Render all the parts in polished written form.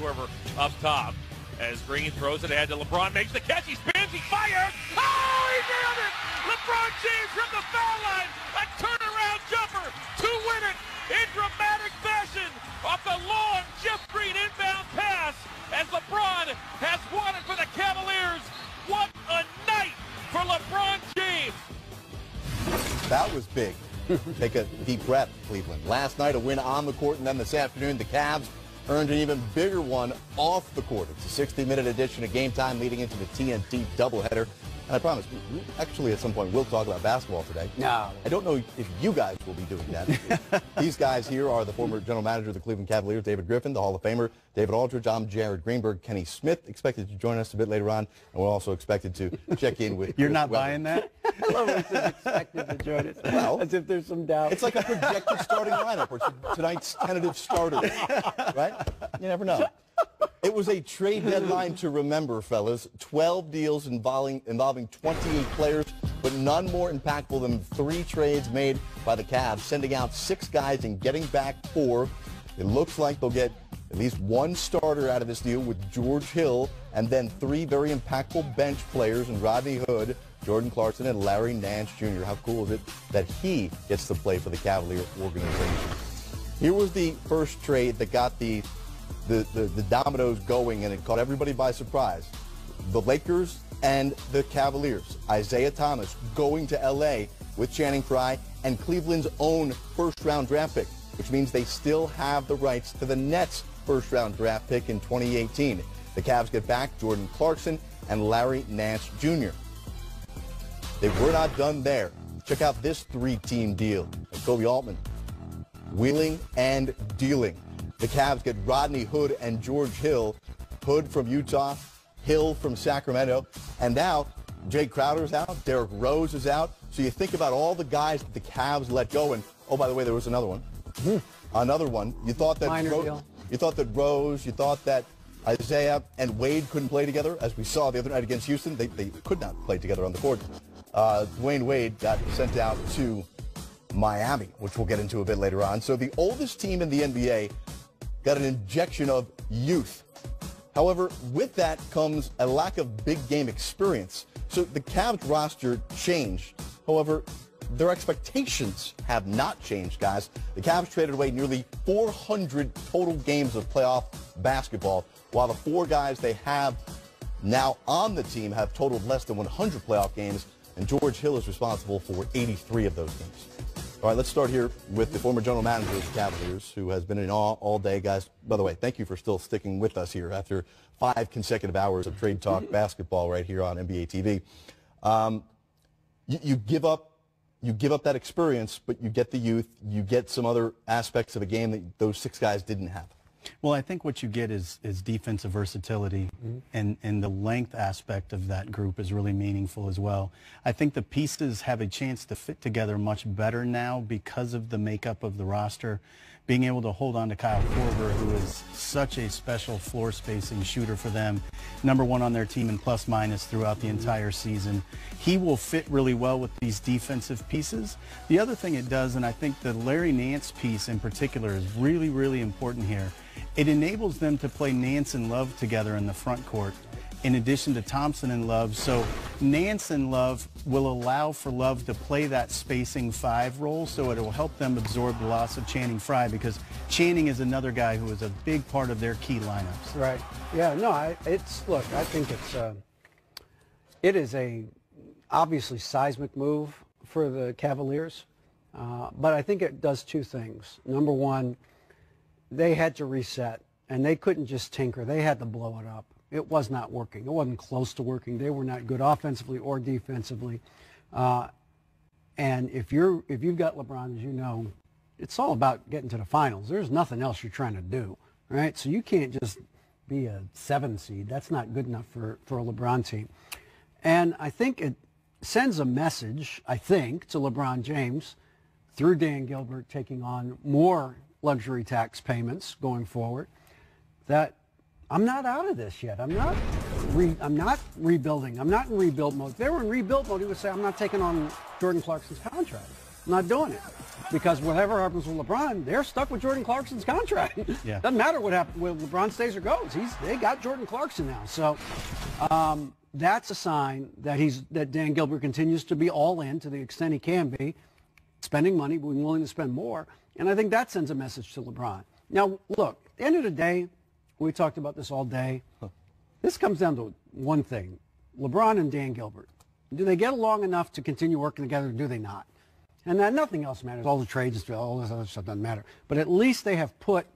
Swerver up top. As Green throws it ahead to LeBron, makes the catch, he spins, he fires! Oh, he nailed it! LeBron James from the foul line, a turnaround jumper to win it in dramatic fashion off the long Jeff Green inbound pass as LeBron has won it for the Cavaliers. What a night for LeBron James! That was big. Take a deep breath, Cleveland. Last night, a win on the court, and then this afternoon, the Cavs earned an even bigger one off the court. It's a 60-minute edition of Game Time leading into the TNT doubleheader. And I promise, actually at some point we'll talk about basketball today. No. I don't know if you guys will be doing that. These guys here are the former general manager of the Cleveland Cavaliers, David Griffin, the Hall of Famer, David Aldridge. I'm Jared Greenberg. Kenny Smith expected to join us a bit later on, and we're also expected to check in with... You're not buying that? I love it. It's expected to join us. Well, as if there's some doubt. It's like a projected starting lineup or tonight's tentative starter, right? You never know. It was a trade deadline to remember, fellas. 12 deals involving 28 players, but none more impactful than 3 trades made by the Cavs, sending out 6 guys and getting back 4. It looks like they'll get at least 1 starter out of this deal with George Hill, and then 3 very impactful bench players in Rodney Hood, Jordan Clarkson, and Larry Nance Jr. How cool is it that he gets to play for the Cavalier organization? Here was the first trade that got the dominoes going, and it caught everybody by surprise. The Lakers and the Cavaliers. Isaiah Thomas going to L.A. with Channing Frye and Cleveland's own first-round draft pick, which means they still have the rights to the Nets' first-round draft pick in 2018. The Cavs get back Jordan Clarkson and Larry Nance Jr. They were not done there. Check out this 3-team deal. Koby Altman, wheeling and dealing. The Cavs get Rodney Hood and George Hill. Hood from Utah, Hill from Sacramento. And now Jay Crowder's out, Derrick Rose is out. So you think about all the guys that the Cavs let go. And, oh, by the way, there was another one. Another one. You thought that Rose, you thought that Isaiah and Wade couldn't play together. As we saw the other night against Houston, they could not play together on the court. Dwayne Wade got sent out to Miami, which we'll get into a bit later on. So the oldest team in the NBA got an injection of youth. However, with that comes a lack of big game experience. So the Cavs roster changed. However, their expectations have not changed, guys. The Cavs traded away nearly 400 total games of playoff basketball, while the 4 guys they have now on the team have totaled less than 100 playoff games, and George Hill is responsible for 83 of those games. All right, let's start here with the former general manager of the Cavaliers, who has been in awe all day. Guys, by the way, thank you for still sticking with us here after 5 consecutive hours of Trade Talk basketball right here on NBA TV. You give up that experience, but you get the youth. You get some other aspects of a game that those 6 guys didn't have. Well, I think what you get is defensive versatility, and the length aspect of that group is really meaningful as well. I think the pieces have a chance to fit together much better now because of the makeup of the roster. Being able to hold on to Kyle Korver, who is such a special floor spacing shooter for them, #1 on their team in plus minus throughout the entire season. He will fit really well with these defensive pieces. The other thing it does, and I think the Larry Nance piece in particular is really, really important here, it enables them to play Nance and Love together in the front court, in addition to Thompson and Love. So Nance and Love will allow for Love to play that spacing 5 role, so it will help them absorb the loss of Channing Frye, because Channing is another guy who is a big part of their key lineups. Right. Yeah, no, look, I think it is a obviously seismic move for the Cavaliers, but I think it does 2 things. #1, they had to reset, and they couldn't just tinker. They had to blow it up. It was not working. It wasn't close to working. They were not good offensively or defensively. And if you've got LeBron, as you know, it's all about getting to the finals. There's nothing else you're trying to do, right? So you can't just be a 7 seed. That's not good enough for a LeBron team. And I think it sends a message, I think, to LeBron James through Dan Gilbert taking on more luxury tax payments going forward, that I'm not out of this yet. I'm not rebuilding. I'm not in rebuild mode. If they were in rebuild mode, he would say, I'm not taking on Jordan Clarkson's contract. not doing it. Because whatever happens with LeBron, they're stuck with Jordan Clarkson's contract. Yeah. Doesn't matter what happens when LeBron stays or goes. They got Jordan Clarkson now. So that's a sign that Dan Gilbert continues to be all in to the extent he can be, spending money, being willing to spend more. And I think that sends a message to LeBron. Now, look, at the end of the day, we talked about this all day. This comes down to one thing. LeBron and Dan Gilbert. Do they get along enough to continue working together or do they not? And nothing else matters. All the trades, all this other stuff doesn't matter. But at least they have put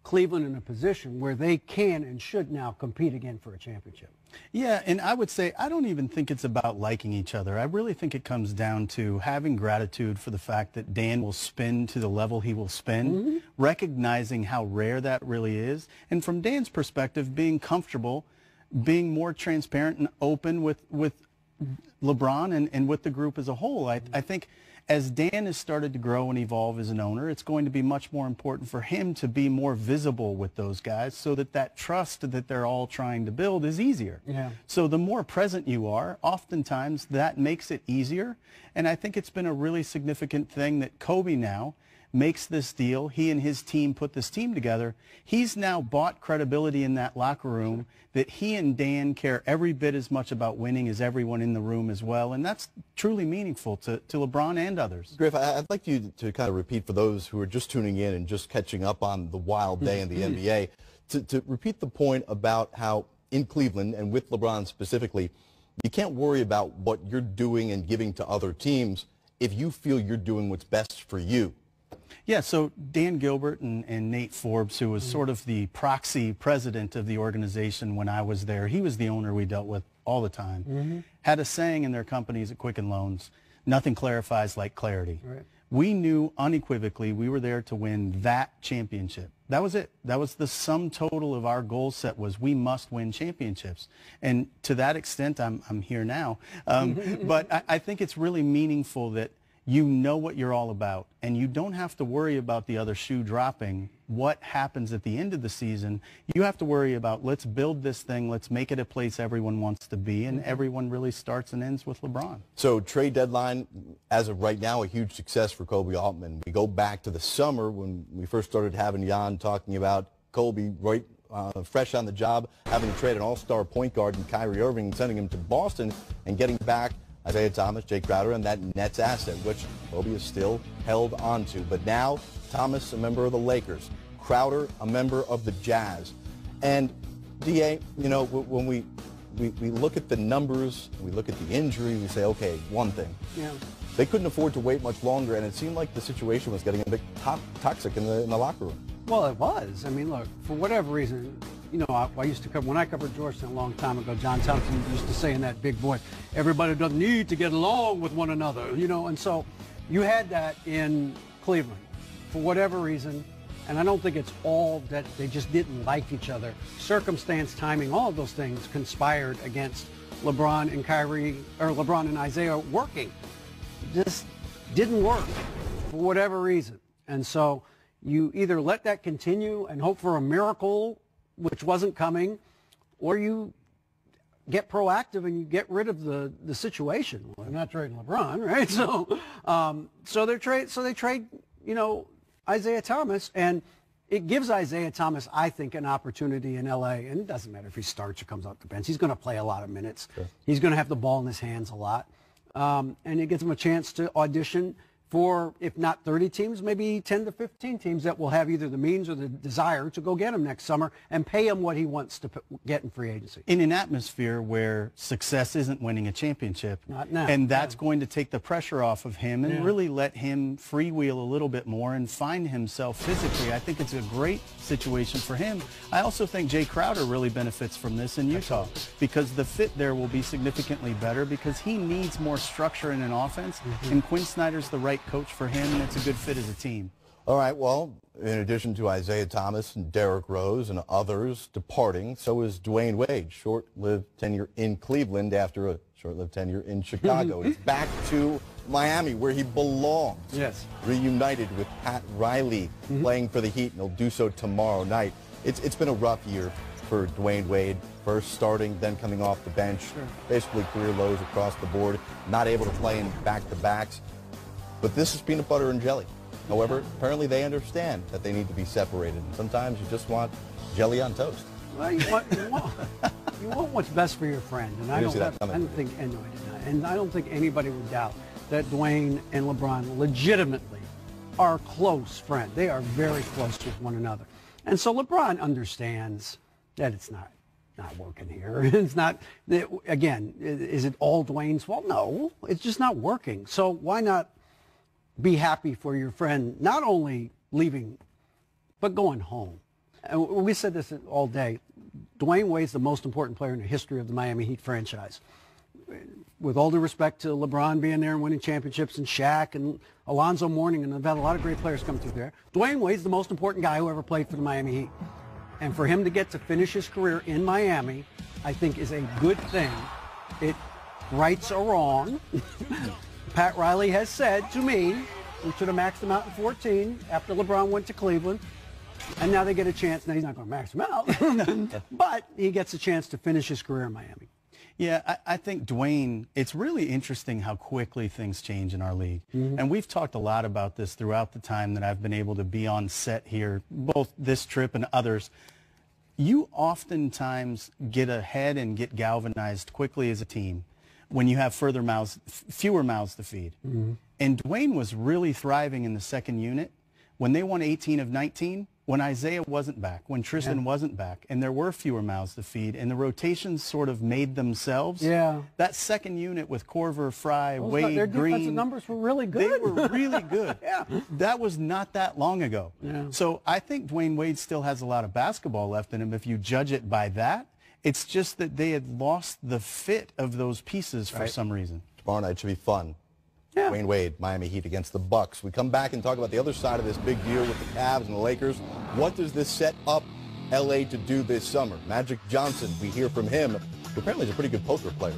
Cleveland in a position where they can and should now compete again for a championship. Yeah, and I would say I don't even think it's about liking each other. I really think it comes down to having gratitude for the fact that Dan will spin to the level he will spin, recognizing how rare that really is, and from Dan's perspective, being comfortable, being more transparent and open with LeBron and with the group as a whole. I think as Dan has started to grow and evolve as an owner, it's going to be much more important for him to be more visible with those guys so that trust that they're all trying to build is easier. Yeah. So the more present you are, oftentimes that makes it easier. And I think it's been a really significant thing that Koby now makes this deal. He and his team put this team together. He's now bought credibility in that locker room that he and Dan care every bit as much about winning as everyone in the room as well. And that's truly meaningful to LeBron and others. Griff, I'd like you to kind of repeat for those who are just tuning in and just catching up on the wild day in the NBA, to repeat the point about how in Cleveland and with LeBron specifically, you can't worry about what you're doing and giving to other teams if you feel you're doing what's best for you. Yeah, so Dan Gilbert and Nate Forbes, who was sort of the proxy president of the organization when I was there, he was the owner we dealt with all the time, had a saying in their companies at Quicken Loans, nothing clarifies like clarity. Right. We knew unequivocally we were there to win that championship. That was it. That was the sum total of our goal set was we must win championships. And to that extent, I'm here now. But I think it's really meaningful that you know what you're all about, and you don't have to worry about the other shoe dropping. What happens at the end of the season, you have to worry about, let's build this thing, let's make it a place everyone wants to be, and everyone really starts and ends with LeBron. So trade deadline, as of right now, a huge success for Koby Altman. We go back to the summer when we first started having Jan talking about Koby right fresh on the job, having to trade an all-star point guard in Kyrie Irving and sending him to Boston and getting back Isaiah Thomas, Jake Crowder, and that Nets asset, which Koby is still held onto. But now, Thomas, a member of the Lakers, Crowder, a member of the Jazz. And, D.A., you know, when we look at the numbers, we look at the injury, we say, okay, one thing. Yeah. They couldn't afford to wait much longer, and it seemed like the situation was getting a bit toxic in the locker room. Well, it was. I mean, look, for whatever reason, you know, I used to cover, when I covered Georgetown a long time ago, John Thompson used to say in that big voice, everybody doesn't need to get along with one another, you know, and so you had that in Cleveland for whatever reason, and I don't think it's all that they just didn't like each other. Circumstance, timing, all of those things conspired against LeBron and Kyrie, or LeBron and Isaiah working. It just didn't work for whatever reason. And so you either let that continue and hope for a miracle, which wasn't coming, or you get proactive and you get rid of the situation. Well, they're not trading LeBron, right? So they trade, you know, Isaiah Thomas, and it gives Isaiah Thomas, I think, an opportunity in L.A., and it doesn't matter if he starts or comes off the bench. He's going to play a lot of minutes. Sure. He's going to have the ball in his hands a lot, and it gives him a chance to audition for, if not 30 teams, maybe 10 to 15 teams that will have either the means or the desire to go get him next summer and pay him what he wants to get in free agency. In an atmosphere where success isn't winning a championship. Not now. And that's going to take the pressure off of him and really let him freewheel a little bit more and find himself physically. I think it's a great situation for him. I also think Jay Crowder really benefits from this in Utah because the fit there will be significantly better because he needs more structure in an offense, and Quinn Snyder's the right coach for him, and it's a good fit as a team. All right, well, in addition to Isaiah Thomas and Derrick Rose and others departing, so is Dwayne Wade. Short-lived tenure in Cleveland after a short-lived tenure in Chicago. He's back to Miami where he belongs. Yes. Reunited with Pat Riley playing for the Heat, and he'll do so tomorrow night. It's been a rough year for Dwayne Wade. First starting, then coming off the bench. Basically career lows across the board. Not able to play in back-to-backs. But this is peanut butter and jelly. However, apparently they understand that they need to be separated. And sometimes you just want jelly on toast. Well, you want what's best for your friend. And I don't think anybody would doubt that Dwayne and LeBron legitimately are close friends. They are very close with one another. And so LeBron understands that it's not working here. It's not, again, is it all Dwayne's fault? No, it's just not working. So why not be happy for your friend, not only leaving, but going home? And we said this all day. Dwayne Wade's the most important player in the history of the Miami Heat franchise. With all due respect to LeBron being there and winning championships, and Shaq and Alonzo Mourning, and they've had a lot of great players come through there, Dwayne Wade's the most important guy who ever played for the Miami Heat. And for him to get to finish his career in Miami, I think is a good thing. It rights a wrong. Pat Riley has said to me, we should have maxed him out in 14 after LeBron went to Cleveland. And now they get a chance. Now he's not going to max him out. But he gets a chance to finish his career in Miami. Yeah, I think Dwayne, it's really interesting how quickly things change in our league. And we've talked a lot about this throughout the time that I've been able to be on set here, both this trip and others. You oftentimes get ahead and get galvanized quickly as a team when you have fewer mouths to feed. And Dwayne was really thriving in the second unit when they won 18 of 19, when Isaiah wasn't back, when Tristan wasn't back, and there were fewer mouths to feed, and the rotations sort of made themselves. Yeah. That second unit with Korver, Fry, Wade, their Green. Defensive numbers were really good. They were really good. That was not that long ago. So I think Dwayne Wade still has a lot of basketball left in him if you judge it by that. It's just that they had lost the fit of those pieces for some reason. Tomorrow night should be fun. Dwayne Wade, Miami Heat against the Bucks. We come back and talk about the other side of this big deal with the Cavs and the Lakers. What does this set up L.A. to do this summer? Magic Johnson, we hear from him, who apparently is a pretty good poker player.